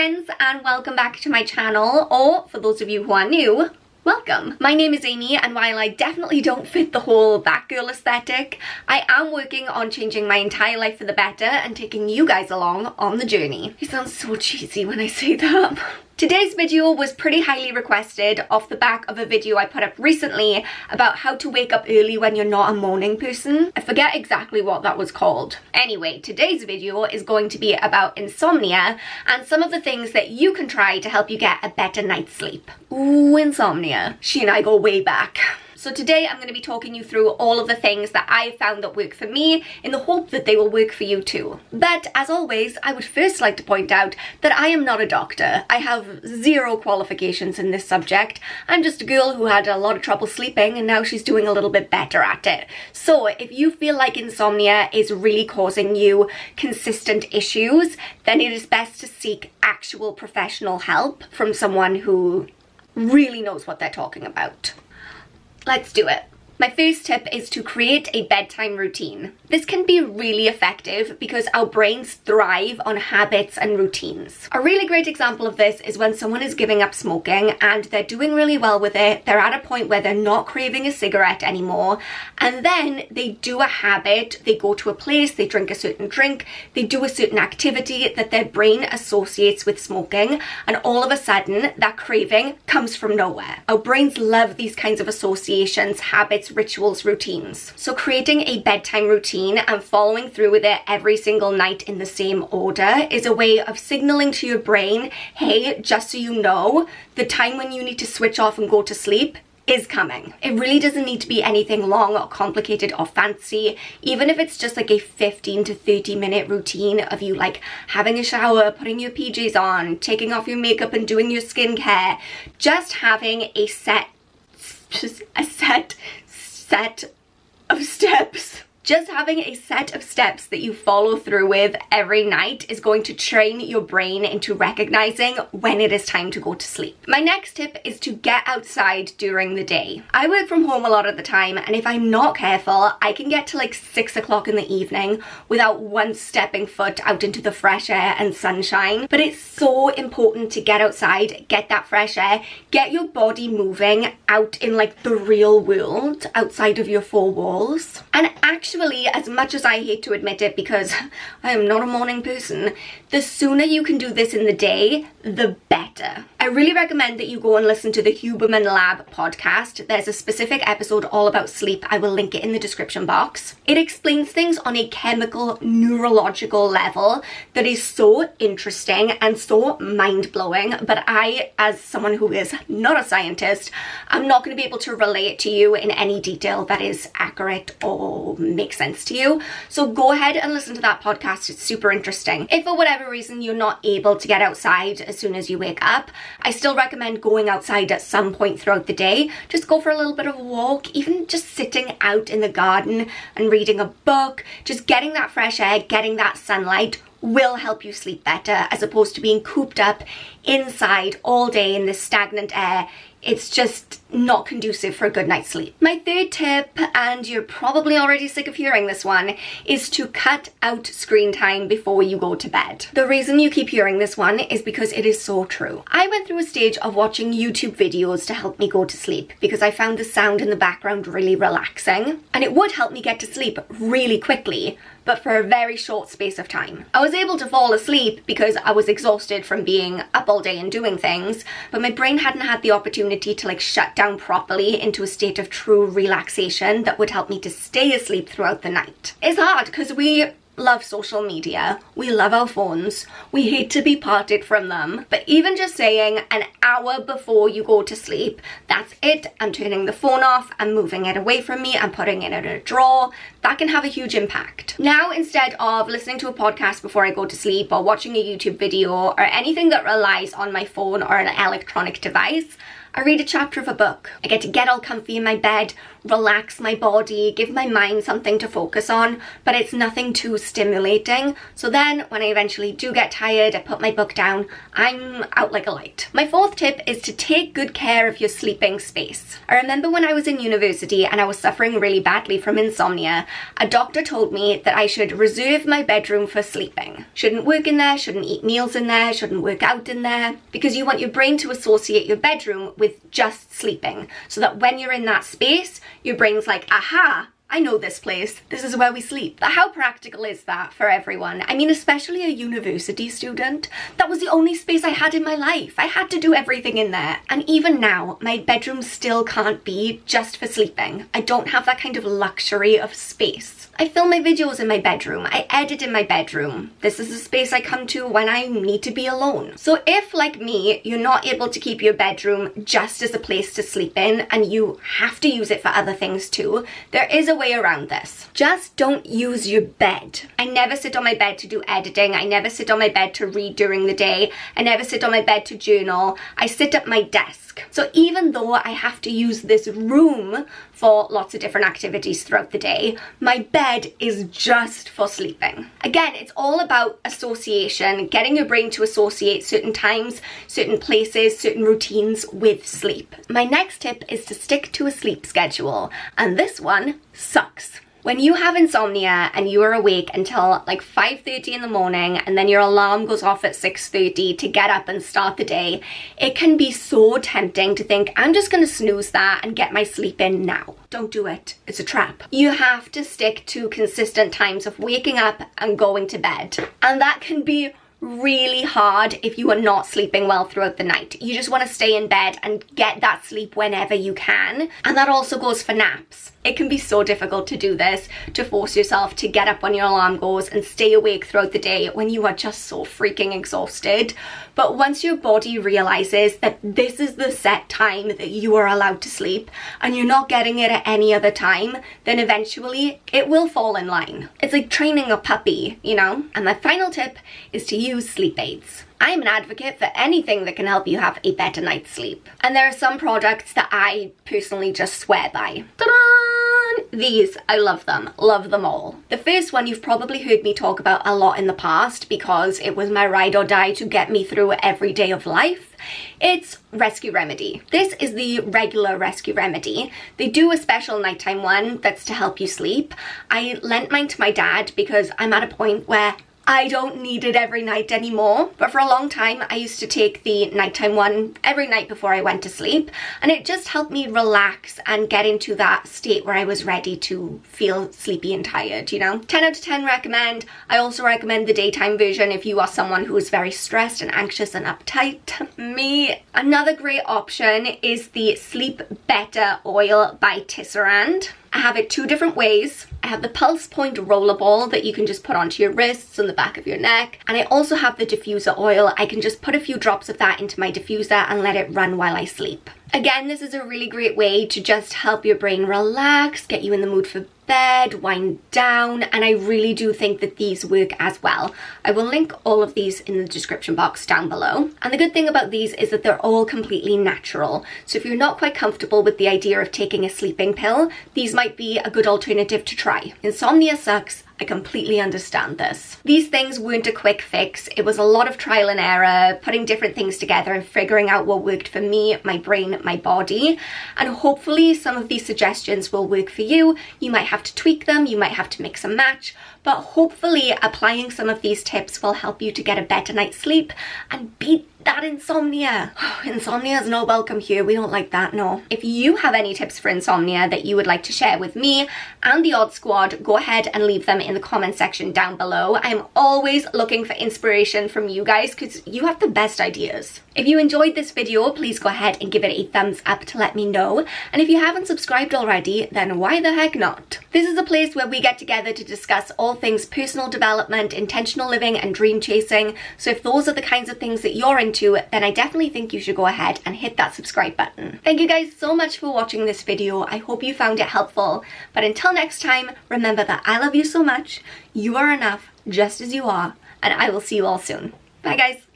friends, and welcome back to my channel, or for those of you who are new, welcome. My name is Amy, and while I definitely don't fit the whole that girl aesthetic, I am working on changing my entire life for the better and taking you guys along on the journey. It sounds so cheesy when I say that. Today's video was pretty highly requested off the back of a video I put up recently about how to wake up early when you're not a morning person. I forget exactly what that was called. Anyway, today's video is going to be about insomnia and some of the things that you can try to help you get a better night's sleep. Ooh, insomnia. She and I go way back. So today I'm going to be talking you through all of the things that I found that work for me in the hope that they will work for you too. But as always, I would first like to point out that I am not a doctor. I have zero qualifications in this subject. I'm just a girl who had a lot of trouble sleeping and now she's doing a little bit better at it. So if you feel like insomnia is really causing you consistent issues, then it is best to seek actual professional help from someone who really knows what they're talking about. Let's do it. My first tip is to create a bedtime routine. This can be really effective because our brains thrive on habits and routines. A really great example of this is when someone is giving up smoking and they're doing really well with it. They're at a point where they're not craving a cigarette anymore, and then they do a habit. They go to a place, they drink a certain drink, they do a certain activity that their brain associates with smoking, and all of a sudden that craving comes from nowhere. Our brains love these kinds of associations, habits, rituals, routines. So creating a bedtime routine and following through with it every single night in the same order is a way of signaling to your brain, hey, just so you know, the time when you need to switch off and go to sleep is coming. It really doesn't need to be anything long or complicated or fancy. Even if it's just like a 15 to 30 minute routine of you like having a shower, putting your PJs on, taking off your makeup and doing your skincare, just having a set of steps. Just having a set of steps that you follow through with every night is going to train your brain into recognizing when it is time to go to sleep. My next tip is to get outside during the day. I work from home a lot of the time, and if I'm not careful, I can get to like 6 o'clock in the evening without once stepping foot out into the fresh air and sunshine. But it's so important to get outside, get that fresh air, get your body moving out in like the real world outside of your four walls. And actually, as much as I hate to admit it because I am not a morning person, the sooner you can do this in the day, the better. I really recommend that you go and listen to the Huberman Lab podcast. There's a specific episode all about sleep. I will link it in the description box. It explains things on a chemical, neurological level that is so interesting and so mind-blowing, but I, as someone who is not a scientist, I'm not going to be able to relay it to you in any detail that is accurate or makes sense to you. So go ahead and listen to that podcast. It's super interesting. If for whatever reason you're not able to get outside as soon as you wake up, I still recommend going outside at some point throughout the day. Just go for a little bit of a walk, even just sitting out in the garden and reading a book. Just getting that fresh air, getting that sunlight will help you sleep better as opposed to being cooped up inside all day in this stagnant air. It's just not conducive for a good night's sleep. My third tip, and you're probably already sick of hearing this one, is to cut out screen time before you go to bed. The reason you keep hearing this one is because it is so true. I went through a stage of watching YouTube videos to help me go to sleep because I found the sound in the background really relaxing, and it would help me get to sleep really quickly, but for a very short space of time. I was able to fall asleep because I was exhausted from being up all day and doing things, but my brain hadn't had the opportunity to like shut down properly into a state of true relaxation that would help me to stay asleep throughout the night. It's hard because we love social media, we love our phones, we hate to be parted from them, but even just saying an hour before you go to sleep, that's it, I'm turning the phone off, I'm moving it away from me, I'm putting it in a drawer, that can have a huge impact. Now, instead of listening to a podcast before I go to sleep or watching a YouTube video or anything that relies on my phone or an electronic device, I read a chapter of a book. I get to get all comfy in my bed, relax my body, give my mind something to focus on, but it's nothing too stimulating. So then when I eventually do get tired, I put my book down, I'm out like a light. My fourth tip is to take good care of your sleeping space. I remember when I was in university and I was suffering really badly from insomnia, a doctor told me that I should reserve my bedroom for sleeping. Shouldn't work in there, shouldn't eat meals in there, shouldn't work out in there, because you want your brain to associate your bedroom with just sleeping, so that when you're in that space, your brain's like, aha, I know this place. This is where we sleep. But how practical is that for everyone? I mean, especially a university student. That was the only space I had in my life. I had to do everything in there. And even now, my bedroom still can't be just for sleeping. I don't have that kind of luxury of space. I film my videos in my bedroom. I edit in my bedroom. This is the space I come to when I need to be alone. So if, like me, you're not able to keep your bedroom just as a place to sleep in and you have to use it for other things too, there is a way around this. Just don't use your bed. I never sit on my bed to do editing. I never sit on my bed to read during the day. I never sit on my bed to journal. I sit at my desk. So even though I have to use this room for lots of different activities throughout the day, my bed is just for sleeping. Again, it's all about association, getting your brain to associate certain times, certain places, certain routines with sleep. My next tip is to stick to a sleep schedule, and this one sucks. When you have insomnia and you are awake until like 5:30 in the morning and then your alarm goes off at 6:30 to get up and start the day, it can be so tempting to think, I'm just going to snooze that and get my sleep in now. Don't do it. It's a trap. You have to stick to consistent times of waking up and going to bed. And that can be really hard if you are not sleeping well throughout the night. You just want to stay in bed and get that sleep whenever you can. And that also goes for naps. It can be so difficult to do this, to force yourself to get up when your alarm goes and stay awake throughout the day when you are just so freaking exhausted. But once your body realizes that this is the set time that you are allowed to sleep and you're not getting it at any other time, then eventually it will fall in line. It's like training a puppy, you know? And my final tip is to use sleep aids. I'm an advocate for anything that can help you have a better night's sleep. And there are some products that I personally just swear by. Ta-da! These, I love them all. The first one you've probably heard me talk about a lot in the past because it was my ride or die to get me through every day of life. It's Rescue Remedy. This is the regular Rescue Remedy. They do a special nighttime one that's to help you sleep. I lent mine to my dad because I'm at a point where I don't need it every night anymore, but for a long time I used to take the nighttime one every night before I went to sleep, and it just helped me relax and get into that state where I was ready to feel sleepy and tired, you know? 10 out of 10 recommend. I also recommend the daytime version if you are someone who is very stressed and anxious and uptight. Me. Another great option is the Sleep Better Oil by Tisserand. I have it two different ways. I have the Pulse Point rollerball that you can just put onto your wrists and the back of your neck. And I also have the diffuser oil. I can just put a few drops of that into my diffuser and let it run while I sleep. Again, this is a really great way to just help your brain relax, get you in the mood for bed, wind down, and I really do think that these work as well. I will link all of these in the description box down below. And the good thing about these is that they're all completely natural. So if you're not quite comfortable with the idea of taking a sleeping pill, these might be a good alternative to try. Insomnia sucks. I completely understand this. These things weren't a quick fix. It was a lot of trial and error, putting different things together and figuring out what worked for me, my brain, my body. And hopefully some of these suggestions will work for you. You might have to tweak them, you might have to mix and match, but hopefully applying some of these tips will help you to get a better night's sleep and beat that insomnia. Insomnia is not welcome here. We don't like that, no. If you have any tips for insomnia that you would like to share with me and the Odd Squad, go ahead and leave them in the comment section down below. I'm always looking for inspiration from you guys because you have the best ideas. If you enjoyed this video, please go ahead and give it a thumbs up to let me know. And if you haven't subscribed already, then why the heck not? This is a place where we get together to discuss all things personal development, intentional living, and dream chasing. So if those are the kinds of things that you're into, then I definitely think you should go ahead and hit that subscribe button. Thank you guys so much for watching this video. I hope you found it helpful. But until next time, remember that I love you so much. You are enough just as you are, and I will see you all soon. Bye guys.